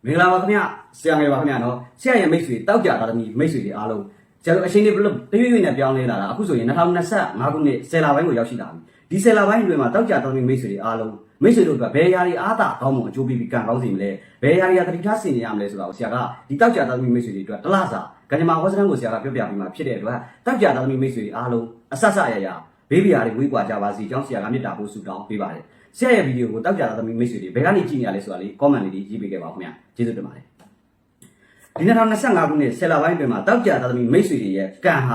မင်္ဂလာပါခင်ဗျဆရာငယ်ပါခင်ဗျနော်ဆရာရဲ့မိတ်ဆွေတောက်ကြတာသမီးမိတ်ဆွေတွေအားလုံးဆရာတို့အချိန်တွေဘလို့တရွေ့ရွေ့နဲ့ပြောင်းလဲလာတာအခုဆိုရင်2025ခုနှစ်10လပိုင်းကိုရောက်ရှိလာပြီဒီ10လပိုင်းအတွင်းမှာတောက်ကြတာသမီးမိတ်ဆွေတွေအားလုံးမိတ်ဆွေတို့ကဘယ်ຢာတွေအားသာကောင်းမွန်အကျိုးပေးပြီးကံကောင်းစေမလဲဘယ်ຢာတွေကတတိထားဆင်နေရမလဲဆိုတာကိုဆရာကဒီတောက်ကြတာသမီးမိတ်ဆွေတွေအတွက်တလားစာကံကြမ္မာဝါစနကိုဆရာကပြောပြပြီးမှဖြစ်တဲ့အတွက်တောက်ကြတာသမီးမိတ်ဆွေတွေအားလုံးအဆက်ဆက်ရရဘေးပြာတွေဝေးကွာကြပါစေကြောင်းဆရာကမေတ္တာပို့ဆုတောင်းပေးပါတယ်ဆရာရဲ့ဗီဒီယိုကိုတောက်ကြတာသမီးမိတ်ဆွေတွေဘယ်ကနေကြည့်နေရလဲဆိုတာလေး comment လေးရေးပေးခဲ့ပါဦးခင်ဗျကျေးဇူးတင်ပါတယ်ဒီ2025ခုနှစ်10လပိုင်းတွင်မှာတောက်ကြသားသမီးမိတ်ဆွေတွေရဲ့ကံဟာ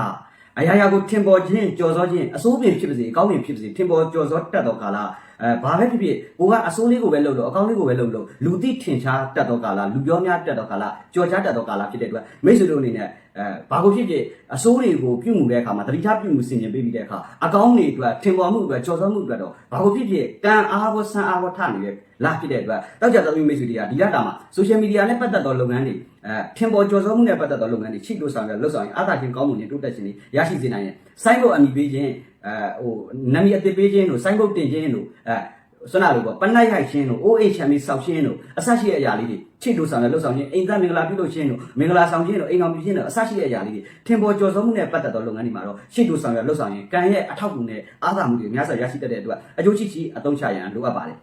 အရာရာကိုထင်ပေါ်ခြင်းကြော်စောခြင်းအစိုးပင်ဖြစ်ပါစေအကောင်းပင်ဖြစ်ပါစေထင်ပေါ်ကြော်စောတတ်သောကာလဘာပဲဖြစ်ဖြစ်ကိုကအစိုးလေးကိုပဲလှုပ်လို့အကောင်းလေးကိုပဲလှုပ်လို့လူသိထင်ရှားတတ်သောကာလလူပြောများတတ်သောကာလကြော်ကြားတတ်သောကာလဖြစ်တဲ့အတွက်မိတ်ဆွေတို့အနေနဲ့ဘာကိုဖြစ်ဖြစ်အစိုးတွေကိုပြုမှုတဲ့အခါမှာတတိထားပြုမှုဆင်ခြင်ပေးပြီးတဲ့အခါအကောင်းတွေအတွက်ထင်ပေါ်မှုအတွက်ကြော်စောမှုအတွက်တော့ဘာကိုဖြစ်ဖြစ်ကံအားဘောဆန်းအားဘောထနေတဲ့လာဖြစ်တဲ့အတွက်တောက်ကြသားသမီးမိတ်ဆွေတွေကဒီလတာမှာ social media နဲ့ပတ်သက်သောလုပ်ငန်းတွေထင်ပေါ်ကြော်စောမှုနဲ့ပတ်သက်သောလုပ်ငန်းတွေချိလို့ဆောင်ရလှုပ်ဆောင်ရင်အားသာခြင်းကောင်းမှုနဲ့တိုးတက်ခြင်းတွေရရှိစေနိုင်ရင်စိုင်းဘုတ်အမိပေးခြင်းနာမည်အသစ်ပေးခြင်းတို့စိုင်းဘုတ်တင်ခြင်းတို့ဆွမ်းနာလို့ပေါ့ပနိုင်ရိုက်ခြင်းတို့အိုးအိတ်ချမ်းပြီးစောက်ခြင်းတို့အဆရှိတဲ့အရာလေးတွေချိလို့ဆောင်ရလှုပ်ဆောင်ခြင်းအိမ်သားမင်္ဂလာပြုလုပ်ခြင်းတို့မင်္ဂလာဆောင်ခြင်းတို့အိမ်အောင်ပြုခြင်းတို့အဆရှိတဲ့အရာလေးတွေထင်ပေါ်ကြော်စောမှုနဲ့ပတ်သက်သောလုပ်ငန်းတွေမှာတော့ချိလို့ဆောင်ရလှုပ်ဆောင်ရင်ကံရဲ့အထောက်အကူနဲ့အားသာမှုတွေများစွာရရှိတတ်တဲ့အတွက်အကျိုးရှိအသုံးချရန်လိုအပ်ပါတယ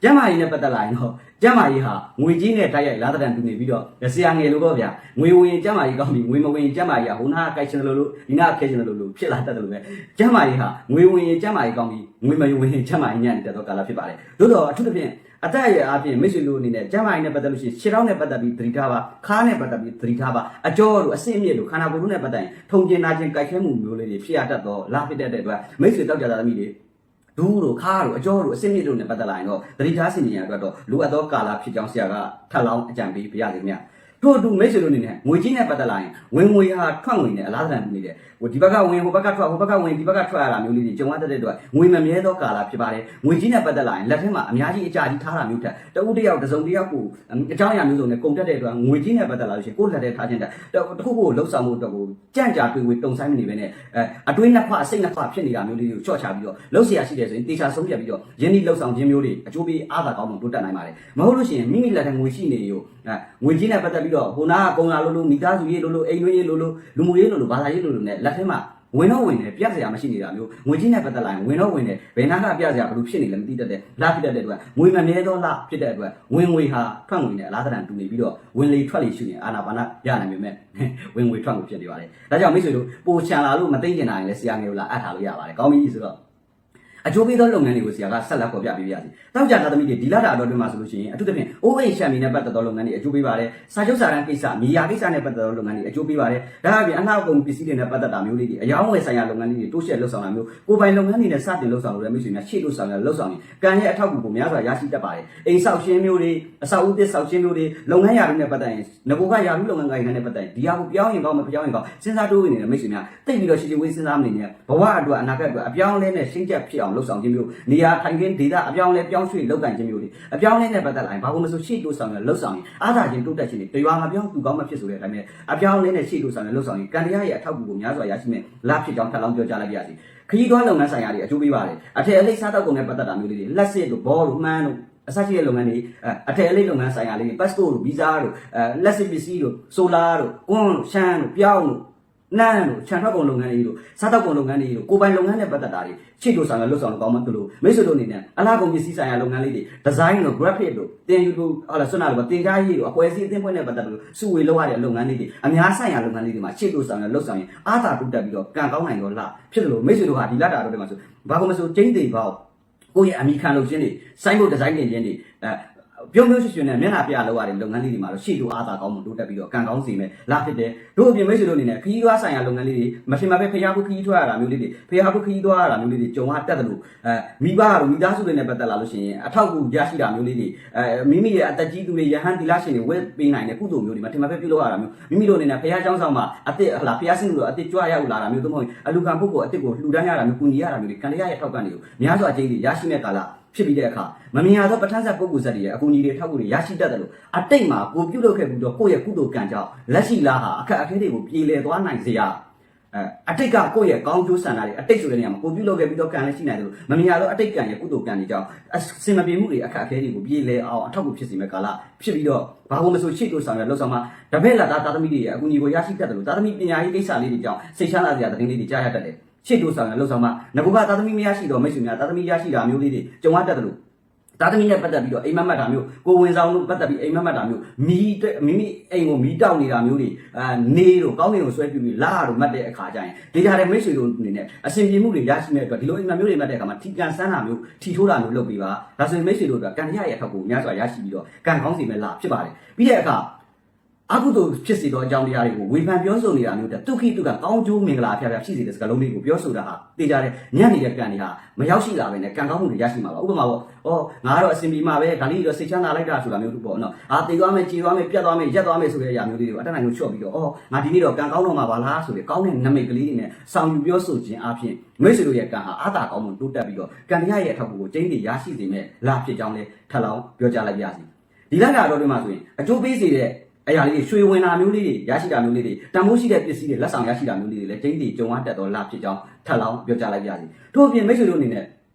်ကျမ်းမာရေးနဲ့ပတ်သက်လာရင်တော့ကျမ်းမာရေးဟာငွေကြီးနဲ့တိုက်ရိုက်လာတဲ့တူနေပြီးတော့ဆရာငယ်လို့တော့ဗျာငွေဝင်ကျမ်းမာရေးကောင်းပြီးငွေမဝင်ကျမ်းမာရေးဟာဟိုနာကိုက်ချင်တယ်လို့ဒီနာခဲချင်တယ်လို့ဖြစ်လာတတ်တယ်လို့ပဲကျမ်းမာရေးဟာငွေဝင်ကျမ်းမာရေးကောင်းပြီးငွေမဝင်ကျမ်းမာရေးညံ့နေတဲ့တော့ကာလဖြစ်ပါတယ်သို့တော့အထူးသဖြင့်အတက်အရွယ်အပြင်မိတ်ဆွေတို့အနေနဲ့ကျမ်းမာရေးနဲ့ပတ်သက်လို့ရှိရင်ခြေထောက်နဲ့ပတ်သက်ပြီးသတိထားပါခါးနဲ့ပတ်သက်ပြီးသတိထားပါအကြောတို့အဆင့်အမြင့်တို့ခန္ဓာကိုယ်တို့နဲ့ပတ်သက်ရင်ထုံကျင်နာကျင်ကြိုက်ခဲမှုမျိုးလေးတွေဖြစ်ရတတ်တော့လာဖြစ်တဲ့အတွက်မိတ်ဆွေတောက်ကြတာသမီးတွေဒူးတို့ခါတို့အကြောတို့အစင်းမြစ်တို့နဲ့ပတ်သက်လာရင်တော့သတိထားစီနေရအတွက်တော့လိုအပ်သောကာလဖြစ်ကြောင်းဆရာကထပ်လောင်းအကြံပေးပြရစီခင်ဗျာထို့အတူမိတ်ဆွေတို့အနေနဲ့ငွေကြီးနဲ့ပတ်သက်လာရင်ဝင်ငွေဟာထွက်ငွေနဲ့အလားတန်နေတယ်ဒီဘက်ကဝင်ဟိုဘက်ကထွက်ဟိုဘက်ကဝင်ဒီဘက်ကထွက်ရတာမျိုးလေးတွေကြုံရတဲ့အတွက်ငွေမမြဲသောကာလဖြစ်ပါတယ်ငွေကြီးနဲ့ပတ်သက်လာရင်လက်ထဲမှာအများကြီးအကြာကြီးထားတာမျိုးထက်တဦးတယောက်တစ်စုံတစ်ယောက်ကိုအကြောင်းအရာမျိုးစုံနဲ့ကုန်တက်တဲ့အတွက်ငွေကြီးနဲ့ပတ်သက်လာလို့ရှိရင်ကိုယ်လက်ထဲထားခြင်းတဲ့တခုခုကိုလှုပ်ဆောင်မှုအတွက်ကိုကြံ့ကြာတွေ့ဝေတုံဆိုင်မနေပဲနဲ့အတွင်းနှစ်ခွစိတ်နှစ်ခွဖြစ်နေတာမျိုးလေးကိုချော့ချပြီးတော့လှုပ်เสียရှိတယ်ဆိုရင်တေချာဆုံးဖြတ်ပြီးတော့ယင်းဒီလှုပ်ဆောင်ခြင်းမျိုးတွေအကျိုးပေးအားသာကောင်းမှုတိုးတက်နိုင်ပါတယ်မဟုတ်လို့ရှိရင်မိမိလက်ထဲငွေရှိနေရောငွေကြီးနဲ့ပတ်သက်ပြီးတော့ဟိုနာကကုံလာလို့မိသားစုရေးလို့အိမ်တွင်းရေးလို့လူမှုရေးလို့ဘာသာရေးလို့နဲ့လက်ထဲမှာဝင်တော့ဝင်တယ်ပြတ်စရာမရှိနေတာမျိုးငွေကြီးနဲ့ပတ်သက်လာရင်ဝင်တော့ဝင်တယ်ဘယ်နာကပြတ်စရာဘလို့ဖြစ်နေလဲမသိတတ်တဲ့လာဖြစ်တတ်တဲ့အတွက်ငွေမမြဲတော့လာဖြစ်တဲ့အတွက်ဝင်ငွေဟာထွက်ငွေနဲ့အလားတန်တူနေပြီးတော့ဝင်လေထွက်လေရှိနေအာနာပါနရနိုင်ပေမဲ့ဝင်ငွေထွက်ငွေဖြစ်နေပါတယ်ဒါကြောင့်မိတ်ဆွေတို့ပိုချန်လာလို့မသိကျင်နိုင်လဲဆရာငယ်တို့လာအပ်ထားလို့ရပါတယ်ကောင်းပြီဆိုတော့အကျိုးပေးသောလုပ်ငန်းတွေကိုဆရာကဆက်လက်ဖော်ပြပေးပါရစေ။တောက်ကြသားသမီးတွေဒီလတာတော်တွင်မှာဆိုလို့ရှိရင်အထူးသဖြင့်အိုးအိမ်ရှမ်းမီနဲ့ပတ်သက်သောလုပ်ငန်းတွေအကျိုးပေးပါတယ်။စာချုပ်စာတမ်းကိစ္စမြေယာကိစ္စနဲ့ပတ်သက်သောလုပ်ငန်းတွေအကျိုးပေးပါတယ်။ဒါအပြင်အနောက်ကုန်ပစ္စည်းတွေနဲ့ပတ်သက်တာမျိုးလေးတွေအယောင်းဝယ်ဆိုင်ရာလုပ်ငန်းတွေတိုးချဲ့လှုပ်ဆောင်တာမျိုးကိုယ်ပိုင်လုပ်ငန်းတွေနဲ့စတင်လှုပ်ဆောင်လို့လည်းမိတ်ဆွေများရှေ့လှုပ်ဆောင်ရလှုပ်ဆောင်ရင်ကံရဲ့အထောက်အကူကိုများစွာရရှိတတ်ပါတယ်။အိမ်ဆောက်ရှင်းမျိုးတွေအဆောက်အဦတစ်ဆောက်ရှင်းမျိုးတွေလုပ်ငန်းရာထူးနဲ့ပတ်သက်ရင်ငကိုကရာထူးလုပ်ငန်းကိုင်နဲ့ပတ်သက်ရင်ဒီဟာကိုပြောင်းရင်ကောင်းမပြောင်းရင်ကောင်းစဉ်းစားတိုးနေတယ်မိတ်ဆွေများတိတ်ပြီးတော့ရှည်ရှည်ဝေးစဉ်းစားမနေနဲ့ဘဝအတွက်အနာဂတ်အတွက်အပြောင်းလဲနဲ့ရှင်းချက်ဖြစ်အောင်လှုပ်ဆောင်ခြင်းမျိုးနေရာထိုင်ခင်းဒေသအပြောင်းလဲပြောင်းရွှေ့လောက်ကန်ခြင်းမျိုးတွေအပြောင်းလဲနဲ့ပတ်သက်လာရင်ဘာလို့မဆိုရှေ့တိုးဆောင်ရလှုပ်ဆောင်ရင်အားသာခြင်းတိုးတက်ခြင်းတွေတရွာမပြောင်းသူကောင်းမဖြစ်ဆိုတဲ့အတိုင်းပဲအပြောင်းလဲနဲ့ရှေ့တိုးဆောင်ရလှုပ်ဆောင်ရင်ကံတရားရဲ့အထောက်အကူကိုများစွာရရှိမယ်လားဖြစ်ကြောင်းထပ်လောင်းပြောကြားလိုက်ပါရစေခရီးသွားလုပ်ငန်းဆိုင်ရာတွေအကျိုးပေးပါတယ်အထက်အလိပ်စားတောက်ကုန်နဲ့ပတ်သက်တာမျိုးလေးတွေလက်စစ်တို့ဘောတို့မှန်းတို့အစရှိတဲ့လုပ်ငန်းတွေအထက်အလိပ်လုပ်ငန်းဆိုင်ရာလေးတွေ passport တို့ visa တို့လက်စစ်ပစ္စည်းတို့ solar တို့ကွန်းတို့ရှမ်းတို့ပြောင်းတို့နန်းတို့ခြံထွက်ကုန်လုပ်ငန်းတွေတို့စားတောက်ကုန်လုပ်ငန်းတွေတို့ကိုယ်ပိုင်လုပ်ငန်းနဲ့ပတ်သက်တာတွေရှေ့တိုးဆောင်ရလှုပ်ဆောင်လို့ကောင်းမှတို့လို့မိတ်ဆွေတို့အနေနဲ့အလားကုန်ပစ္စည်းဆိုင်ရာလုပ်ငန်းလေးတွေဒီဇိုင်းတို့ graphic တို့တင်ယူတို့ဟုတ်လားဆွမ်းနာတို့တင်ကြားရေးတို့အကွဲစည်းအသင်းဖွဲ့နဲ့ပတ်သက်လို့စုဝေလောက်ရတဲ့လုပ်ငန်းလေးတွေအများဆိုင်ရာလုပ်ငန်းလေးတွေမှာရှေ့တိုးဆောင်ရလှုပ်ဆောင်ရင်အားသာတိုးတက်ပြီးတော့ကံကောင်းနိုင်တော့လားဖြစ်တယ်လို့မိတ်ဆွေတို့ဟာဒီလတာတော့ဒီမှာဆိုဘာလို့မဆိုကျင်းသေးပေါ့ကိုယ့်ရဲ့အမိခံလုပ်ခြင်းတွေစိုင်းဘုတ်ဒီဇိုင်းတင်ခြင်းတွေပြုံးပြုံးရွှင်ရွှင်နဲ့မျက်နှာပြလောက်ရတဲ့လုပ်ငန်းလေးတွေမှာတော့ရှေ့တိုးအားသာကောင်းမှုတိုးတက်ပြီးတော့ကံကောင်းစေမယ်လားဖြစ်တယ်တို့အပြင်မိတ်ဆွေတို့အနေနဲ့ခရီးသွားဆိုင်ရာလုပ်ငန်းလေးတွေမထင်မှပဲဖျားဖို့ခရီးထွက်ရတာမျိုးလေးတွေဖျားဖို့ခရီးသွားရတာမျိုးလေးတွေကြုံရတတ်တယ်လို့မိဘတို့မိသားစုတွေနဲ့ပတ်သက်လာလို့ရှိရင်အထောက်အကူရရှိတာမျိုးလေးတွေမိမိရဲ့အသက်ကြီးသူတွေယဟန်ဒီလရှင်တွေဝဲပေးနိုင်တဲ့ကုသိုလ်မျိုးတွေမထင်မှပဲပြုလုပ်ရတာမျိုးမိမိတို့အနေနဲ့ဖျားเจ้าဆောင်မှာအသက်ဟလာဖျားစင်းလို့အသက်ကြွရောက်လာတာမျိုးသို့မဟုတ်အလူကံပုဂ္ဂိုလ်အသက်ကိုလှူဒန်းရတာမျိုးကူညီရတာမျိုးတွေကံတရားရဲ့ထောက်ကန်တွေကိုများစွာအကျိန်းတွေရရှိမဲ့ကာလဖြစ်ပြီးတဲ့အခါမမြင်ရသောပဋ္ဌာန်းဆက်ပုဂ္ဂိုလ်ဆက်တွေရဲ့အကူအညီတွေထောက်ကူတွေရရှိတတ်တယ်လို့အတိတ်မှာကိုပြုလုပ်ခဲ့ပြီးတော့ကိုယ့်ရဲ့ကုသိုလ်ကံကြောင့်လက်ရှိလားဟာအခက်အခဲတွေကိုပြေလည်သွားနိုင်စေရ အတိတ်ကကိုယ့်ရဲ့ကောင်းကျိုးဆန္ဒတွေအတိတ်ဆိုတဲ့နေရာမှာကိုပြုလုပ်ခဲ့ပြီးတော့ကံလည်းရှိနိုင်တယ်လို့မမြင်ရတော့အတိတ်ကံရဲ့ကုသိုလ်ကံတွေကြောင့်အစင်မပြေမှုတွေအခက်အခဲတွေကိုပြေလည်အောင်အထောက်အကူဖြစ်စေမဲ့ကာလဖြစ်ပြီးတော့ဘာလို့မဆိုရှေ့တိုးဆောင်ရလောက်ဆောင်မှာတပည့်လာသားသမီးတွေရဲ့အကူအညီကိုရရှိတတ်တယ်လို့သားသမီးပညာရေးကိစ္စလေးတွေကြောင့်စိတ်ချမ်းသာစရာသတင်းလေးတွေကြားရတတ်တယ်ရှေ့တိုးဆောင်ရလောက်ဆောင်မှာငကူကသားသမီးမရရှိတော့မိတ်ဆွေများသားသမီးရရှိတာမျိုးလေးတွေကြုံရတတ်တယ်လို့သားသမီးနဲ့ပတ်သက်ပြီးတော့အိမ်မက်မှတ်တာမျိုးကိုဝင်ဆောင်လို့ပတ်သက်ပြီးအိမ်မက်မှတ်တာမျိုးမိမိအိမ်ကိုမိတောက်နေတာမျိုးတွေနေတော့ကောင်းနေလို့ဆွဲပြပြီးလာတော့မှတ်တဲ့အခါကျရင်ဒေတာတွေမိတ်ဆွေတို့အနေနဲ့အစဉ်ပြေမှုတွေရရှိနေတဲ့အတွက်ဒီလိုအိမ်မက်မျိုးတွေမှတ်တဲ့အခါမှာထီကန်ဆန်းတာမျိုးထီထိုးတာမျိုးလုပ်ပြီးပါဒါဆိုရင်မိတ်ဆွေတို့ကကံရရဲ့အထောက်ကိုများစွာရရှိပြီးတော့ကံကောင်းစီမဲ့လာဖြစ်ပါတယ်ပြီးတဲ့အခါအကုသိုလ်ဖြစ်စေသောအကြောင်းတရားတွေကိုဝေဖန်ပြောဆိုနေတာမျိုးတဲ့ဒုက္ခိတုကကောင်းကျိုးမင်္ဂလာဖျားဖျားဖြစ်စေတဲ့စကားလုံးတွေကိုပြောဆိုတာဟာသိကြတယ်ညံ့နေတဲ့ကံတွေဟာမရောက်ရှိလာပဲနဲ့ကံကောင်းမှုတွေရရှိမှာပါဥပမာပေါ့ငါကတော့အစင်ပြီးမှာပဲဒါလေးတော့စိတ်ချမ်းသာလိုက်တာဆိုတာမျိုးပေါ့နော်တေသွားမယ်ကြေသွားမယ်ပြတ်သွားမယ်ရက်သွားမယ်ဆိုတဲ့အရာမျိုးလေးတွေကိုအတတ်နိုင်လို့ချော့ပြီးတော့ငါဒီနေ့တော့ကံကောင်းတော့မှာပါလားဆိုတဲ့ကောင်းတဲ့နမိတ်ကလေးတွေနဲ့ဆောင်ယူပြောဆိုခြင်းအပြင်မိတ်ဆွေတို့ရဲ့ကံဟာအာသာကောင်းမှုတိုးတက်ပြီးတော့ကံတရားရဲ့အထောက်အကူကိုကျင်းတည်ရရှိစေမဲ့လာဖြစ်ကြောင်းလေးထပ်လောင်းပြောကြားလိုက်ပါရစေဒီလကတော့ဒီမှာဆိုရင်အကျိုးပေးစေတဲ့အရာလေးတွေရွှေဝင်တာမျိုးလေးတွေရရှိတာမျိုးလေးတွေတန်ဖိုးရှိတဲ့ပစ္စည်းတွေလက်ဆောင်ရရှိတာမျိုးလေးတွေလည်းကျင်းတည်ကြုံရတတ်တော့လာဖြစ်ကြောင်းထပ်လောင်းပြောကြားလိုက်ပါရစေထို့အပြင်မိတ်ဆွေတို့အနေန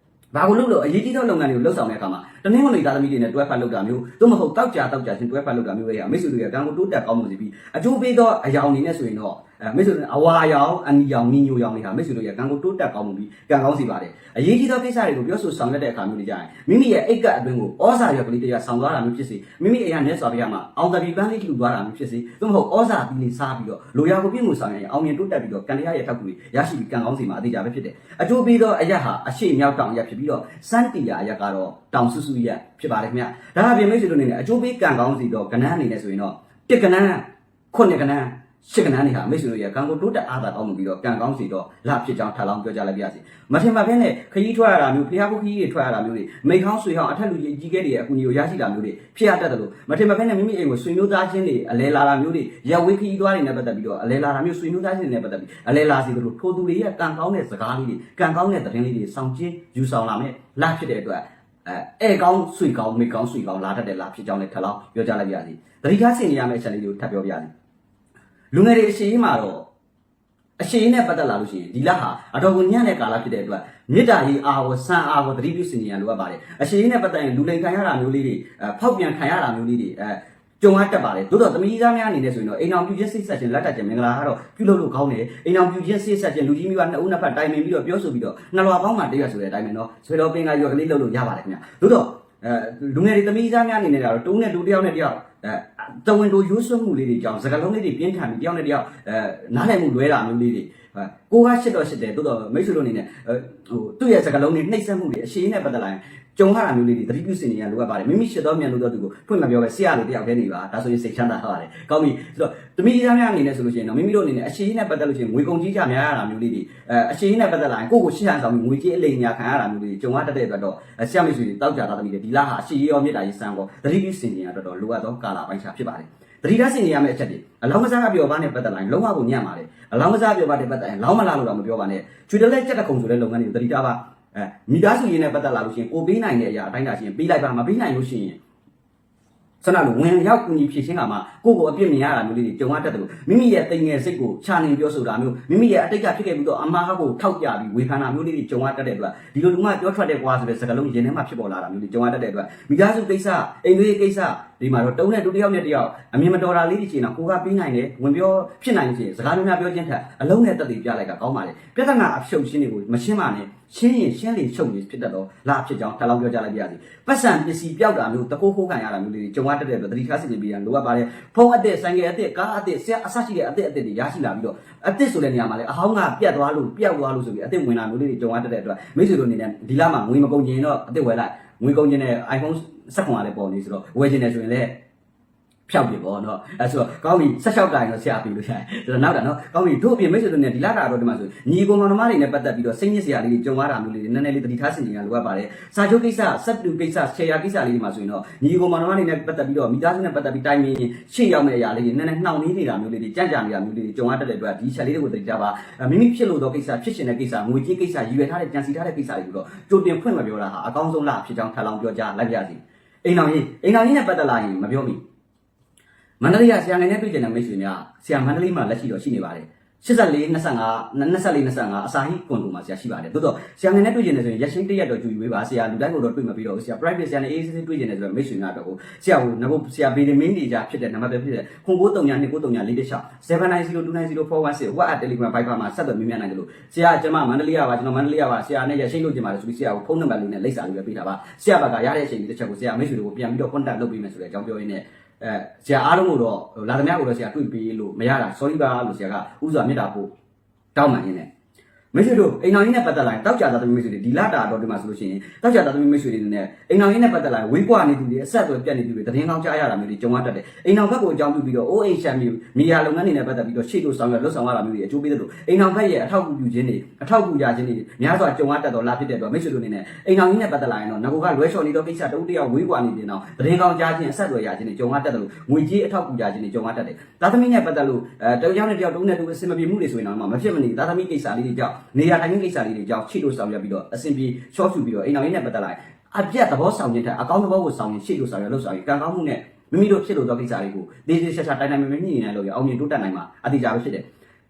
ဲ့ဘာကိုလုပ်လို့အရေးကြီးသောလုပ်ငန်းတွေကိုလှုပ်ဆောင်တဲ့အခါမှာတနင်္ဂနွေသားသမီးတွေနဲ့တွဲဖက်လုပ်တာမျိုးသို့မဟုတ်တောက်ကြချင်းတွဲဖက်လုပ်တာမျိုးတွေဟာမိတ်ဆွေတို့ရဲ့ကံကိုတိုးတက်ကောင်းမှုစီပြီးအကျိုးပေးသောအရာအနေနဲ့ဆိုရင်တော့မိတ်ဆွေတို့အဝါရောင်အနီရောင်နီညိုရောင်တွေဟာမိတ်ဆွေတို့ရဲ့ကံကိုတိုးတက်ကောင်းမှုပြီးကံကောင်းစီပါတယ်အရေးကြီးသောကိစ္စတွေကိုပြောဆိုဆောင်ရွက်တဲ့အခါမျိုးတွေကြရင်မိမိရဲ့အိတ်ကအတွင်းကိုဩဇာရွက်ကလေးတရားဆောင်သွားတာမျိုးဖြစ်စေမိမိအိမ်ကနဲ့စွာပြရမှာအောင်တပီပန်းလေးလှူသွားတာမျိုးဖြစ်စေသို့မဟုတ်ဩဇာပြီးလေးစားပြီးတော့လိုရာကိုပြည့်မှုဆောင်ရရင်အောင်မြင်တိုးတက်ပြီးတော့ကံတရားရဲ့ထောက်ကူရရှိပြီးကံကောင်းစီမှာအသေးကြပဲဖြစ်တယ်အကျိုးပေးသောအရက်ဟာအရှိမြောက်တောင်ရက်ဖြစ်ပြီးတော့စန်းတီယာရက်ကတော့တောင်ဆူဆူရက်ဖြစ်ပါတယ်ခင်ဗျဒါအပြင်မိတ်ဆွေတို့အနေနဲ့အကျိုးပေးကံကောင်းစီတော့ကဏ္ဍအနေနဲ့ဆိုရင်တော့တစ်ကဏ္ဍခုနှစ်ကဏ္ဍရှစ်ကဏ္ဍတွေဟာမိတ်ဆွေတို့ရဲ့ကံကိုတိုးတက်အားသာကောင်းမှုပြီးတော့ကံကောင်းစီတော့လာဖြစ်ကြောင်းထပ်လောင်းပြောကြားလိုက်ပါရစေမထင်မှတ်ဘဲနဲ့ခရီးထွက်ရတာမျိုးဖျားခုခရီးတွေထွက်ရတာမျိုးတွေမိခေါင်းဆွေဟောင်းအထက်လူကြီးကြီးကဲတွေရဲ့အကူအညီကိုရရှိတာမျိုးတွေဖြစ်ရတတ်တယ်လို့မထင်မှတ်ဘဲနဲ့မိမိအိမ်ကိုဆွေမျိုးသားချင်းတွေအလဲလာတာမျိုးတွေရက်ဝေးခရီးသွားတွေနဲ့ပတ်သက်ပြီးတော့အလဲလာတာမျိုးဆွေမျိုးသားချင်းတွေနဲ့ပတ်သက်ပြီးအလဲလာစီတို့ထိုသူတွေရဲ့ကံကောင်းတဲ့စကားလေးတွေကံကောင်းတဲ့သတင်းလေးတွေစောင့်ကြည့်ယူဆောင်လာမယ်လာဖြစ်တဲ့အတွက်ကောင်းဆွေကောင်းမိကောင်းဆွေကောင်းလာတတ်တယ်လားဖြစ်ကြောင်းလည်းထပ်လောင်းပြောကြားလိုက်ပါရစေတတိယဆင်နေရမယ့်အချက်လေးကိုထပ်ပြောပြရစေလူငယ်တွေအရှိမှာတော့အရှိနဲ့ပတ်သက်လာလို့ရှိရင်ဒီလဟာအတော်ကိုညံ့တဲ့ကာလဖြစ်တဲ့အတွက်မေတ္တာရေးအားကိုစံအားကိုသတိပြုစင်ကြရလိုအပ်ပါတယ်အရှိနဲ့ပတ်သက်ရင်လူလိန်ခံရတာမျိုးလေးတွေဖောက်ပြန်ခံရတာမျိုးလေးတွေကြုံရတတ်ပါတယ်သို့တော့သမီးသားများအနေနဲ့ဆိုရင်တော့အိမ်အောင်ပြုခြင်းစိတ်ဆက်ခြင်းလက်တက်ခြင်းမင်္ဂလာကတော့ပြုလုပ်လို့ကောင်းတယ်အိမ်အောင်ပြုခြင်းစိတ်ဆက်ခြင်းလူကြီးမျိုးကနှစ်ဦးနှစ်ဖက်တိုင်ပင်ပြီးတော့ပြောဆိုပြီးတော့နှစ်လွာပေါင်းမှတရက်ဆိုတဲ့အတိုင်းပဲเนาะဆွေတော်ပင်ကရွက်ကလေးလုပ်လို့ရပါတယ်ခင်ဗျသို့တော့လူငယ်တွေသမီးသားများအနေနဲ့ကတော့တုံးနဲ့လူတစ်ယောက်နဲ့တစ်ယောက်တဝင်တို့ရိုးစွမှုလေးတွေကြောင့်စကားလုံးလေးတွေပြင်းထန်ပြီးတစ်ယောက်နဲ့တစ်ယောက်နားလည်မှုလွဲတာမျိုးလေးတွေကိုကရှစ်တော့ရှစ်တယ်သို့တော့မိတ်ဆွေတို့အနေနဲ့သူ့ရဲ့စကားလုံးတွေနှိပ်စက်မှုတွေအရှိနဲ့ပတ်သက်လာရင်ကြုံရတာမျိုးလေးတွေသတိပြုစင်နေရလိုအပ်ပါတယ်မိမိရှစ်တော်မြန်လို့တော့သူကိုဖွင့်မပြောပဲဆရာလိုတယောက်တည်းနေပါဒါဆိုရင်စိတ်ချမ်းသာဟုတ်ပါတယ်ကောင်းပြီဆိုတော့သမီးသားများအနေနဲ့ဆိုလို့ရှိရင်တော့မိမိတို့အနေနဲ့အရှိနဲ့ပတ်သက်လို့ရှိရင်ငွေကုန်ကြီးကြများရတာမျိုးလေးတွေအရှိနဲ့ပတ်သက်လာရင်ကိုယ့်ကိုရှစ်ဟန်ဆောင်ပြီးငွေကြီးအလိမ်ညာခံရတာမျိုးလေးတွေကြုံရတတ်တဲ့အတွက်တော့ဆရာမိတ်ဆွေတွေတောက်ကြတာသမီးတွေဒီလားဟာအရှိရောမြစ်တာရေးစံကောသတိပြုစင်နေရတော့လိုအပ်သောကာလပိုင်းခြားဖြစ်ပါတယ်သတိထားစင်နေရမယ့်အချက်တွေအလောင်းကစားကပြောပါနဲ့ပတ်သက်လာရင်လုံးဝကိုညံ့ပါတယ်အလောင်းကစားပြောပါတဲ့ပတ်သက်ရင်လောင်းမလားလို့တော့မပြောပါနဲ့ချွေတလက်ကြက်တခုံဆိုတဲ့လုပ်ငန်းတွေကိုသတိထားပါမိသားစုရင်းနဲ့ပတ်သက်လာလို့ရှိရင်ကိုပေးနိုင်တဲ့အရာအတိုင်းတာရှိရင်ပေးလိုက်ပါမပေးနိုင်လို့ရှိရင်ဆန္ဒလို့ဝင်ရောက်ကူညီဖြည့်ရှင်းတာမှာကိုယ့်ကိုအပြစ်မြင်ရတာမျိုးလေးတွေကြုံရတတ်တယ်လို့မိမိရဲ့တိမ်ငယ်စိတ်ကိုချာနေပြောဆိုတာမျိုးမိမိရဲ့အတိတ်ကဖြစ်ခဲ့ပြီးတော့အမှားကိုထောက်ပြပြီးဝေဖန်တာမျိုးလေးတွေကြုံရတတ်တဲ့အတွက်ဒီလိုလူမှပြောထွက်တဲ့ကွာဆိုတဲ့စကားလုံးရင်ထဲမှာဖြစ်ပေါ်လာတာမျိုးတွေကြုံရတတ်တဲ့အတွက်မိသားစုကိစ္စအိမ်လေးကိစ္စဒီမှာတော့တုံးတဲ့ဒုတိယနဲ့တယောက်အမြင်မတော်တာလေးတွေချိန်တော့ကိုကပေးနိုင်တယ်ဝင်ပြောဖြစ်နိုင်ခြင်းစကားများပြောခြင်းထက်အလုံးနဲ့တက်တည်ပြလိုက်တာကောင်းပါလေပြဿနာအဖြုတ်ရှင်းတွေကိုမရှင်းပါနဲ့ရှင်းရင်ရှင်းလေချုပ်နေဖြစ်တတ်တော့လာဖြစ်ကြောင်းထပ်လောင်းပြောကြလိုက်ပါရစေပတ်စံပစ္စည်းပြောက်တာမျိုးတကိုးခိုးခံရတာမျိုးလေးတွေကြုံရတတ်တဲ့အတွက်သတိထားစီစဉ်ပေးရလိုအပ်ပါတယ်ဖုံးအသက်ဆိုင်ကယ်အသက်ကားအသက်ဆရာအဆရှိတဲ့အသက်တွေရရှိလာပြီးတော့အသက်ဆိုတဲ့နေရာမှာလည်းအဟောင်းကပြတ်သွားလို့ပျောက်သွားလို့ဆိုပြီးအသက်ဝင်လာမျိုးလေးတွေကြုံရတတ်တဲ့အတွက်မိတ်ဆွေတို့အနေနဲ့ဒီလမှာငွေမကုန်ကျင်တော့အသက်ဝယ်လိုက်ငွေကုန်ကျင်တဲ့ iPhone 16ကလည်းပေါ်နေဆိုတော့ဝယ်ကျင်တယ်ဆိုရင်လည်းဖြောက်ပြီပေါ့နော်ဆိုတော့ကောင်းပြီ16တိုင်းတော့ဆရာပြီလို့ရတယ်ဆိုတော့နောက်တာနော်ကောင်းပြီတို့အပြင်မိတ်ဆွေတို့နဲ့ဒီလာတာတော့ဒီမှာဆိုညီကောင်မောင်နှမတွေနဲ့ပတ်သက်ပြီးတော့စိတ်ညစ်စရာလေးတွေကြုံရတာမျိုးလေးတွေနည်းနည်းလေးသတိထားဆင်ခြင်ရလိုအပ်ပါတယ်စာချုပ်ကိစ္စစက်တူကိစ္စရှယ်ယာကိစ္စလေးတွေမှာဆိုရင်တော့ညီကောင်မောင်နှမတွေနဲ့ပတ်သက်ပြီးတော့မိသားစုနဲ့ပတ်သက်ပြီးတိုင်ပင်ရှေ့ရောက်မယ့်အရာလေးတွေနည်းနည်းနှောင့်နှေးနေတာမျိုးလေးတွေကြံ့ကြာနေတာမျိုးလေးတွေကြုံရတတ်တဲ့အတွက်ဒီချက်လေးတွေကိုသတိထားပါမိမိဖြစ်လို့တော့ကိစ္စဖြစ်ရှင်တဲ့ကိစ္စငွေကြေးကိစ္စရည်ရွယ်ထားတဲ့ကြံစီထားတဲ့ကိစ္စတွေကိုတော့ကြိုတင်ဖွင့်မပြောတာဟာအကောင်းဆုံးလားဖြစ်ကြောင်းထပ်လောင်းပြောကြားလိုက်ပါရစေအိမ်တော်ကြီးနဲ့ပတ်သက်လာရင်မပြောမိမန္တလေးကဆရာငယ်နဲ့တွေ့ကြတဲ့မိတ်ဆွေများဆရာမန္တလေးမှာလက်ရှိတော့ရှိနေပါတယ် 84 25 အစာဟိကွန်တိုမှာဆရာရှိပါတယ်သို့တော့ဆရာငယ်နဲ့တွေ့ကျင်နေဆိုရင်ရက်ရှင်းတရက်တော့ကြွေဝေးပါဆရာလူတိုင်းကိုတော့တွေ့မပြီးတော့ဆရာ private ဆရာနဲ့ AC တွေ့ကျင်နေဆိုတော့မိတ်ဆွေများတော့ဆရာကိုငါတို့ဆရာဗီဒီမင်းနေကြဖြစ်တဲ့နံပါတ်ပဲဖြစ်တဲ့0939943946790416 WhatsApp Telegram Viber မှာဆက်သွယ်မြင်နိုင်တယ်လို့ဆရာကျွန်မမန္တလေးကပါကျွန်တော်မန္တလေးကပါဆရာနဲ့ရက်ရှင်းလို့ကျင်ပါတယ်ဆိုပြီးဆရာကိုဖုန်းနံပါတ်လေးနဲ့လိပ်စာလေးပဲပေးတာပါဆရာဘက်ကရတဲ့အချိန်ဒီတစ်ချက်ကိုဆရာမိတ်ဆွေတွေကိုပြန်ပြီးတော့ contact လုပ်ပေးမယ်ဆိုတဲ့အကြောင်းပြောရင်းနဲ့ဆရာအားလုံးကိုတော့လာသမျှကိုတော့ဆရာတွေ့ပေးလို့မရတာ sorry ပါလို့ဆရာကဥစွာမေတ္တာပို့တောင်းပန်ရင်းနဲ့မိတ်ဆွေတို့အိမ်တော်ကြီးနဲ့ပတ်သက်လာရင်တောက်ကြသားသမီးမိတ်ဆွေတွေဒီလာတာတော့ဒီမှာဆိုလို့ရှိရင်တောက်ကြသားသမီးမိတ်ဆွေတွေနဲ့အိမ်တော်ကြီးနဲ့ပတ်သက်လာရင်ဝေးကွာနေသူတွေအဆက်အသွယ်ပြတ်နေသူတွေသတင်းကောင်းကြားရတာမျိုးတွေကြုံရတတ်တယ်အိမ်တော်ဘက်ကိုအကြောင်းပြုပြီးတော့ OHM မီဒီယာလုပ်ငန်းတွေနဲ့ပတ်သက်ပြီးတော့ရှေ့လို့ဆောင်ရွက်လှုပ်ဆောင်ရတာမျိုးတွေအကျိုးပေးတဲ့လို့အိမ်တော်ဘက်ရဲ့အထောက်အကူပြုခြင်းတွေအထောက်အကူရခြင်းတွေများစွာကြုံရတတ်တော့လာဖြစ်တဲ့တော့မိတ်ဆွေတို့အနေနဲ့အိမ်တော်ကြီးနဲ့ပတ်သက်လာရင်တော့ငကိုကလွဲချော်နေတော့ကိစ္စတဦးတယောက်ဝေးကွာနေတယ်တော့သတင်းကောင်းကြားခြင်းအဆက်အသွယ်ရခြင်းတွေကြုံရတတ်တယ်လို့ငွေကြေးအထောက်အကူရခြင်းတွေကြုံရတတ်တယ်သားသမီးနဲ့ပတ်သက်လို့တယောက်နဲ့တယောက်တုံးနဲ့တူအစင်မပြေမှုတွေဆိုရင်တော့မဖြစ်မနေသားသမီးကိစ္စလေးတွေကြောင့်နေရာတိုင်းကိစ္စလေးတွေကြောင့်ချစ်လို့ဆောင်ရွက်ပြီးတော့အဆင်ပြေရှော့ချူပြီးတော့အိမ်တော်ကြီးနဲ့ပတ်သက်လာအပြတ်သဘောဆောင်ခြင်းတဲ့အကောင်းသဘောကိုဆောင်ရင်ရှေ့လို့ဆောင်ရွက်လို့ဆောင်ရင်ကံကောင်းမှုနဲ့မိမိတို့ဖြစ်လို့သောကိစ္စတွေကိုဒေသရှာတိုင်တိုင်မြင်မြင်ညှိနေလို့ရအောင်မြင်တိုးတက်နိုင်မှာအတိအကျပဲဖြစ်တယ်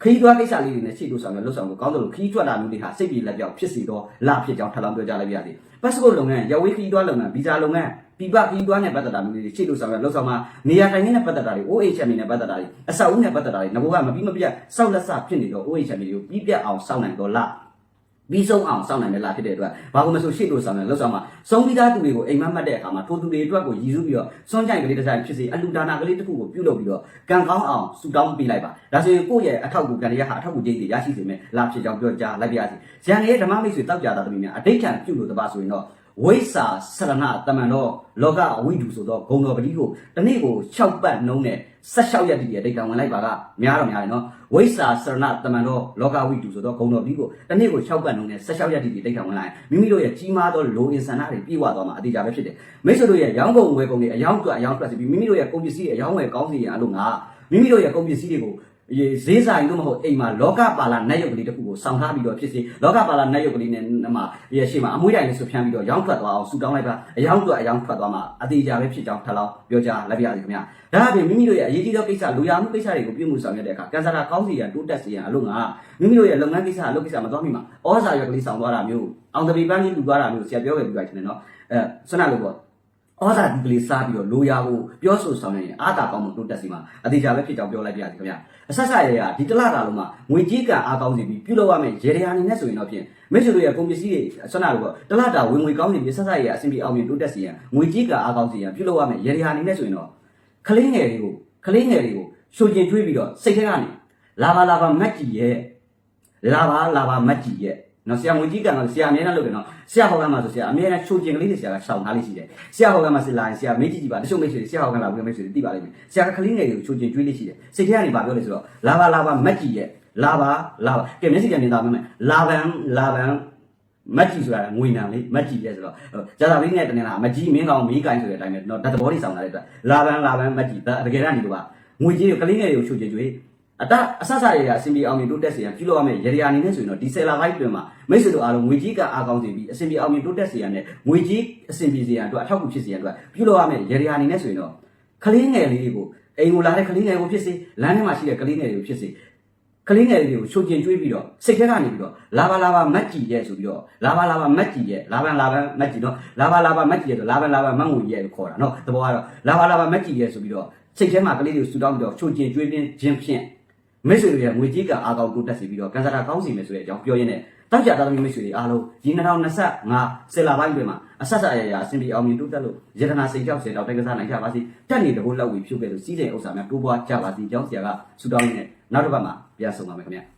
ခရီးသွားကိစ္စလေးတွေနဲ့ရှေ့လို့ဆောင်ရွက်လို့ဆောင်ကိုကောင်းတယ်လို့ခရီးထွက်တာမျိုးတွေဟာစိတ်ပြေလက်ပြောက်ဖြစ်စီတော့လာဖြစ်ကြောင်းထပ်လောင်းပြောကြလိုက်ပါရစေပတ်စပို့လုပ်ငန်းရဝေးခရီးသွားလုပ်ငန်းဗီဇာလုပ်ငန်းပြပခရီးသွားနဲ့ပတ်သက်တာမျိုးတွေရှေ့လို့ဆောင်ရွက်လို့ဆောင်မှာနေရာတိုင်းနဲ့ပတ်သက်တာတွေ OHM နဲ့ပတ်သက်တာတွေအဆောက်အဦနဲ့ပတ်သက်တာတွေငဘကမပြီးမပြတ်စောက်လက်စဖြစ်နေတော့ OHM တွေကိုပြီးပြတ်အောင်စောင့်နိုင်တော့လားပြီးဆုံးအောင်စောင့်နိုင်တယ်လားဖြစ်တဲ့အတွက်ဘာလို့မဆိုရှေ့လို့ဆောင်တယ်လောက်ဆောင်မှာစုံပြီးသားသူတွေကိုအိမ်မက်မှတ်တဲ့အခါမှာထိုသူတွေအတွက်ကိုရည်စူးပြီးတော့စွန့်ကြိုင်ကလေးတစ်ဆိုင်ဖြစ်စေအလူဒါနာကလေးတစ်ခုကိုပြုလုပ်ပြီးတော့ကံကောင်းအောင်ဆူတောင်းပေးလိုက်ပါဒါဆိုရင်ကိုယ့်ရဲ့အထောက်အကူကံရဟာအထောက်အကူကျိတ်တွေရရှိစေမယ်လားဖြစ်ကြောင်းပြောကြားလိုက်ပါရစေဇန်ရဲ့ဓမ္မမိတ်ဆွေတောက်ကြတာသမီးများအဋိဌံပြုလို့တပါဆိုရင်တော့ဝိစာစရဏတမန်တော်လောကအဝိဓုဆိုတော့ဂုံတော်ပတိကိုတနေ့ကို6ပတ်နှုံးနဲ့16ရက်တည်းရဲ့ဒိတ်တံဝင်လိုက်ပါကများတော့များတယ်နော်ဝိစာစရဏတမန်တော်လောကဝိဓုဆိုတော့ဂုံတော်ပတိကိုတနေ့ကို6ပတ်နှုံးနဲ့16ရက်တည်းဒိတ်တံဝင်လိုက်မိမိတို့ရဲ့ကြီးမားသောလိုအင်ဆန္ဒတွေပြေဝသွားမှာအတိအကျပဲဖြစ်တယ်မိတ်ဆွေတို့ရဲ့ရောင်းကုန်ဝယ်ကုန်တွေအယောင်းထွက်စီပြီးမိမိတို့ရဲ့ကုန်ပစ္စည်းအယောင်းဝယ်ကောင်းစီရအလို့ငါမိမိတို့ရဲ့ကုန်ပစ္စည်းတွေကိုဈေးဆိုင်လို့မဟုတ်အိမ်မှာလောကပါလာနတ်ရုပ်ကလေးတစ်ခုကိုဆောင်ထားပြီးတော့ဖြစ်စေလောကပါလာနတ်ရုပ်ကလေးနဲ့မှာရဲ့ရှေ့မှာအမွှေးတိုင်လေးဆွဖြန်းပြီးတော့ရောင်းထွက်သွားအောင်ဆူတောင်းလိုက်ပါအယောင်းထွက်သွားမှာအသေးချာပဲဖြစ်ကြောင်းထပ်လောင်းပြောကြလိုက်ပါရစေခင်ဗျာဒါအပြင်မိမိတို့ရဲ့အရေးကြီးသောကိစ္စလူရမှုကိစ္စတွေကိုပြုမှုဆောင်ရွက်တဲ့အခါကန်ဆာတာကောင်းစီရန်တိုးတက်စီရန်အလို့ငါမိမိတို့ရဲ့လုပ်ငန်းကိစ္စအလုပ်ကိစ္စမသွားမိမှာဩဇာရွက်ကလေးဆောင်သွားတာမျိုးအောင်တပီပန်းကြီးလူသွားတာမျိုးဆရာပြောခဲ့ပြီးပါချင်းနော်ဆွမ်းနာလို့ပေါ့ဩဇာဒီကလေးစားပြီးတော့လိုရာကိုပြောဆိုဆောင်ရင်အားတာကောင်းမှုတိုးတက်စီမှာအသေးချာပဲဖြစ်ကြောင်းပြောလိုက်ပါရစေခင်ဗျာအဆက်ဆက်ရရဒီတလတာလုံးမှာငွေကြေးကအားကောင်းစီပြီးပြုလုပ်ရမယ့်ရေရာအနေနဲ့ဆိုရင်တော့ဖြင့်မိတ်ဆွေတို့ရဲ့ကုန်ပစ္စည်းတွေဆွမ်းနာလို့ပေါ့တလတာဝင်ငွေကောင်းစီပြီးဆက်ဆက်ရရအဆင်ပြေအောင်မြင်တိုးတက်စီရန်ငွေကြေးကအားကောင်းစီရန်ပြုလုပ်ရမယ့်ရေရာအနေနဲ့ဆိုရင်တော့ကလေးငယ်တွေကိုရှို့ကျင်ကျွေးပြီးတော့စိတ်ထဲကနေလာပါမက်ကြီးရဲ့လာပါမက်ကြီးရဲ့နော်ဆရာငွေကြီးကတော့ဆရာအမြဲတမ်းလုပ်တယ်နော်ဆရာဟောကမှာဆိုဆရာအမြဲတမ်းချိုးကျင်ကလေးတွေဆရာကရှောင်ထားလေးရှိတယ်ဆရာဟောကမှာစစ်လာရင်ဆရာမေးကြည့်ပါတချို့မိတ်ဆွေတွေဆရာဟောကလာပြီးမိတ်ဆွေတွေသိပါလိမ့်မယ်ဆရာကကလေးငယ်တွေကိုချိုးကျင်ကျွေးလေးရှိတယ်စိတ်ထဲကနေပါပြောလို့ဆိုတော့လာပါမက်ကြီးရဲ့လာပါကဲမျက်စိကနေတာမယ်လာပန်မက်ကြီးဆိုတာငွေနံလေးမက်ကြီးရဲ့ဆိုတော့ဇာတာလေးနဲ့တနေ့လားမကြီးမင်းကောင်မီးကိုင်းဆိုတဲ့အတိုင်းပဲနော်ဓာတ်သဘောတွေဆောင်လာတဲ့အတွက်လာပန်မက်ကြီးတကယ်တမ်းနေလို့ပါငွေကြီးကလေးငယ်တွေကိုချိုးကျင်ကျွေးအဆဆရရအစင်ပြေအောင်မြင်တိုးတက်စေရန်ပြုလုပ်ရမယ့်ရေရာအနေနဲ့ဆိုရင်တော့ဒီဆယ်လာပိုင်းတွင်မှာမိတ်ဆွေတို့အားလုံးငွေကြီးကအားကောင်းစေပြီးအစင်ပြေအောင်မြင်တိုးတက်စေရန်နဲ့ငွေကြီးအစင်ပြေစေရန်အတွက်အထောက်အကူဖြစ်စေရန်အတွက်ပြုလုပ်ရမယ့်ရေရာအနေနဲ့ဆိုရင်တော့ကလေးငယ်လေးတွေကိုအိမ်ကိုလာတဲ့ကလေးငယ်ကိုဖြစ်စေလမ်းထဲမှာရှိတဲ့ကလေးငယ်တွေကိုဖြစ်စေကလေးငယ်တွေကိုချိုးကျင်ကျွေးပြီးတော့စိတ်ထဲကနေပြီးတော့လာပါမက်ကြီးရဲ့ဆိုပြီးတော့လာပါမက်ကြီးရဲ့လာပန်မက်ကြီးတော့လာပါမက်ကြီးရဲ့ဆိုလာပန်မတ်ငွေရဲ့လို့ခေါ်တာနော်သဘောကတော့လာပါမက်ကြီးရဲ့ဆိုပြီးတော့စိတ်ထဲမှာကလေးတွေကိုဆူတောင်းပြီးတော့ချိုးကျင်ကျွေးခြင်းဖြင့်မိတ်ဆွေတွေရဲ့ငွေကြေးကအားကောင်းတိုးတက်စေပြီးတော့ကန်ဆာတာကောင်းစီမယ်ဆိုတဲ့အကြောင်းပြောရင်းနဲ့တောက်ကြသားသမီးမိတ်ဆွေတွေအားလုံးဒီ2025ဆယ်လပိုင်းတွင်မှာအဆက်အစင်ပြေအောင်မြင်တိုးတက်လို့ရတနာစိတ်ကြောက်စေတော့တိုက်ကစားနိုင်ကြပါစေတက်နေတဘိုးလောက်ပြီးဖြုတ်ခဲ့လို့စီးတဲ့ဥစ္စာများတိုးပွားကြပါစေကြောင်းဆရာကဆူတောင်းနေနဲ့နောက်တစ်ပတ်မှာပြန်ဆုံပါမယ်ခင်ဗျာ